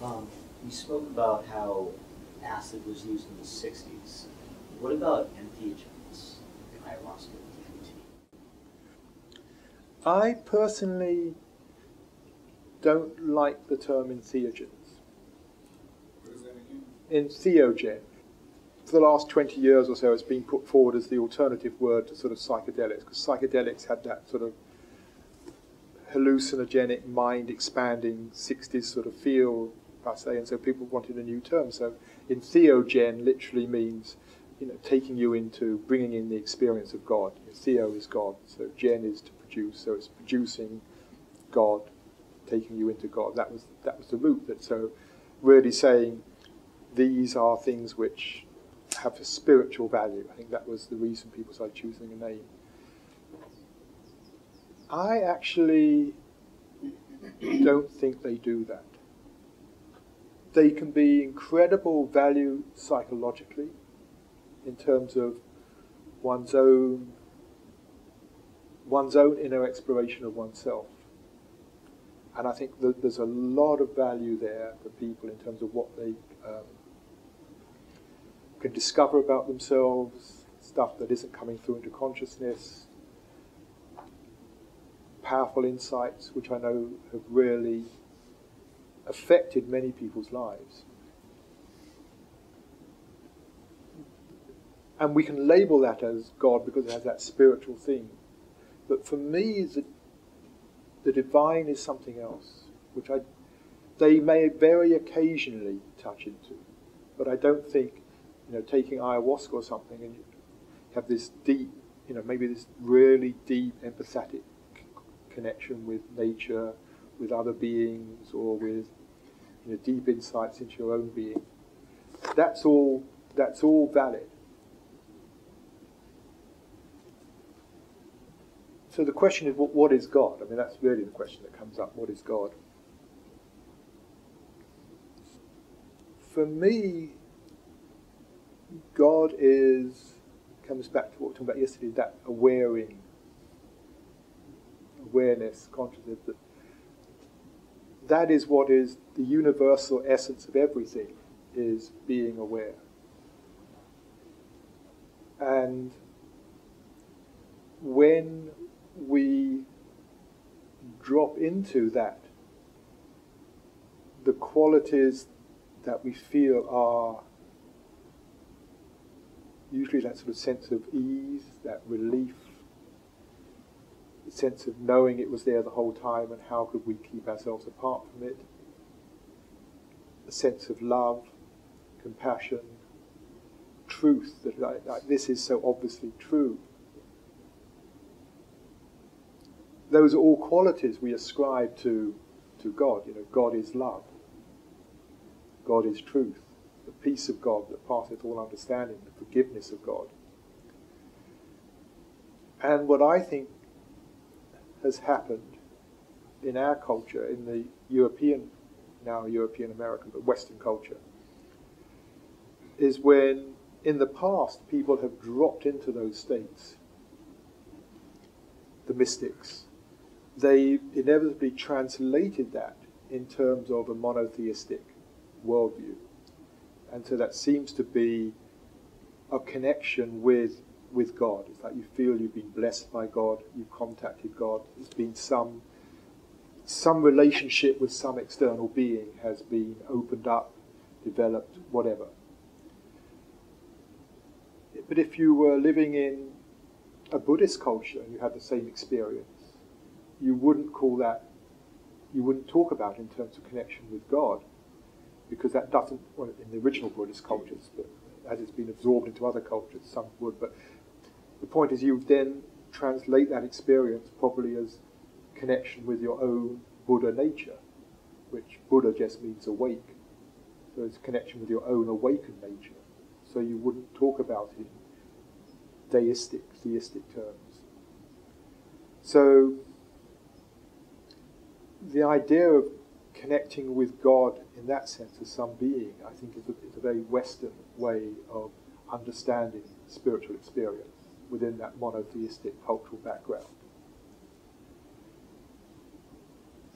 You spoke about how acid was used in the 60s. What about entheogens in ayahuasca and DMT? I personally don't like the term entheogens. What is that again? Entheogen. For the last 20 years or so, it's been put forward as the alternative word to sort of psychedelics, because psychedelics had that sort of hallucinogenic, mind-expanding 60s sort of feel, per se, and so people wanted a new term. So entheogen literally means, taking you into, bringing in the experience of God. Theo is God, so gen is to produce, so it's producing God, taking you into God. That was the root. So really saying these are things which have a spiritual value. I think that was the reason people started choosing a name. I actually don't think they do that. They can be incredible value psychologically in terms of one's own inner exploration of oneself. And I think that there's a lot of value there for people in terms of what they can discover about themselves, stuff that isn't coming through into consciousness, powerful insights, which I know have really affected many people's lives. And we can label that as God because it has that spiritual theme. But for me, the divine is something else, which they may very occasionally touch into. But I don't think, taking ayahuasca or something and you have this deep, maybe this really deep empathetic connection with nature, with other beings, or with deep insights into your own being. That's all valid. So the question is, what is God? I mean, that's really the question that comes up. What is God? For me, God comes back to what we were talking about yesterday, that awareness, consciousness, that is what is the universal essence of everything, is being aware. And when we drop into that, the qualities that we feel are usually that sort of sense of ease, that relief, the sense of knowing it was there the whole time and how could we keep ourselves apart from it, a sense of love, compassion, truth, that like this is so obviously true. Those are all qualities we ascribe to God. God is love. God is truth. The peace of God that passeth all understanding, the forgiveness of God. And what I think has happened in our culture, in the now European American, but Western culture, is when in the past people have dropped into those states, the mystics, they inevitably translated that in terms of a monotheistic worldview. And so that seems to be a connection with God. It's like you feel you've been blessed by God, you've contacted God, there's been some relationship with some external being has been opened up, developed, whatever. But if you were living in a Buddhist culture and you had the same experience, you wouldn't talk about it in terms of connection with God, because that doesn't, in the original Buddhist cultures, but as it's been absorbed into other cultures, some would, but the point is you then translate that experience probably as connection with your own Buddha nature, which Buddha just means awake. So it's connection with your own awakened nature. So you wouldn't talk about it in theistic terms. So the idea of connecting with God in that sense as some being, I think is a very Western way of understanding spiritual experience within that monotheistic cultural background.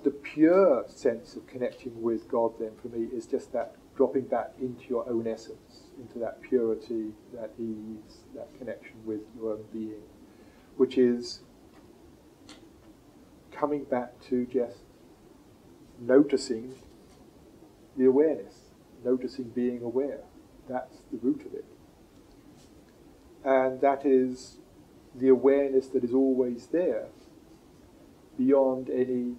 The pure sense of connecting with God then for me is just that dropping back into your own essence, into that purity, that ease, that connection with your own being, which is coming back to just noticing the awareness, noticing being aware. That's the root of it. And that is the awareness that is always there, beyond any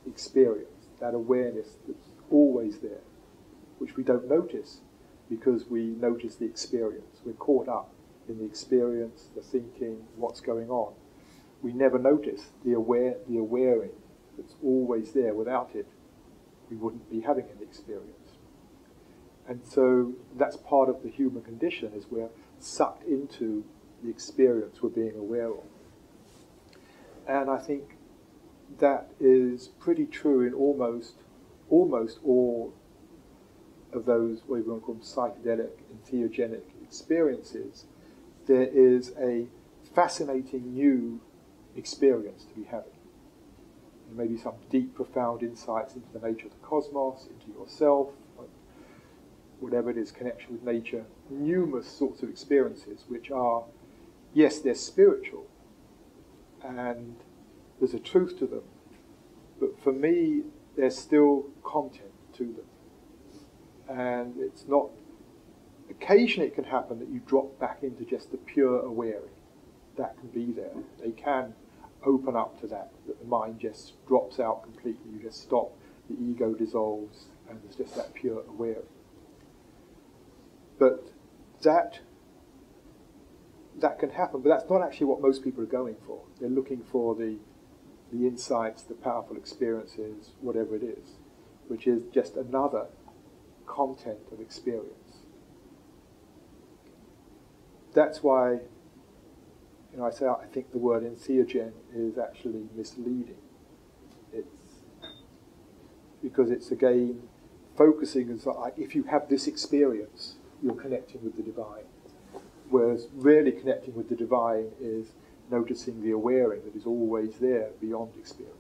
experience, that awareness that's always there, which we don't notice because we notice the experience. We're caught up in the experience, the thinking, what's going on. We never notice the awaring that's always there. Without it, we wouldn't be having an experience. And so that's part of the human condition, is we're sucked into the experience we're being aware of. And I think that is pretty true in almost all of those, what we want to call them, psychedelic and theogenic experiences. There is a fascinating new experience to be having. And maybe some deep, profound insights into the nature of the cosmos, into yourself, whatever it is, connection with nature, numerous sorts of experiences which are, yes, they're spiritual, and there's a truth to them, but for me, there's still content to them. And it's not, occasionally it can happen that you drop back into just the pure awaring. That can be there. They can open up to that the mind just drops out completely. You just stop, the ego dissolves, and there's just that pure awaring. But that can happen, but that's not actually what most people are going for. They're looking for the insights, the powerful experiences, whatever it is, which is just another content of experience. That's why, I say I think the word entheogen is actually misleading. It's because it's again focusing as like, if you have this experience, you're connecting with the divine. Whereas really connecting with the divine is noticing the awaring that is always there beyond experience.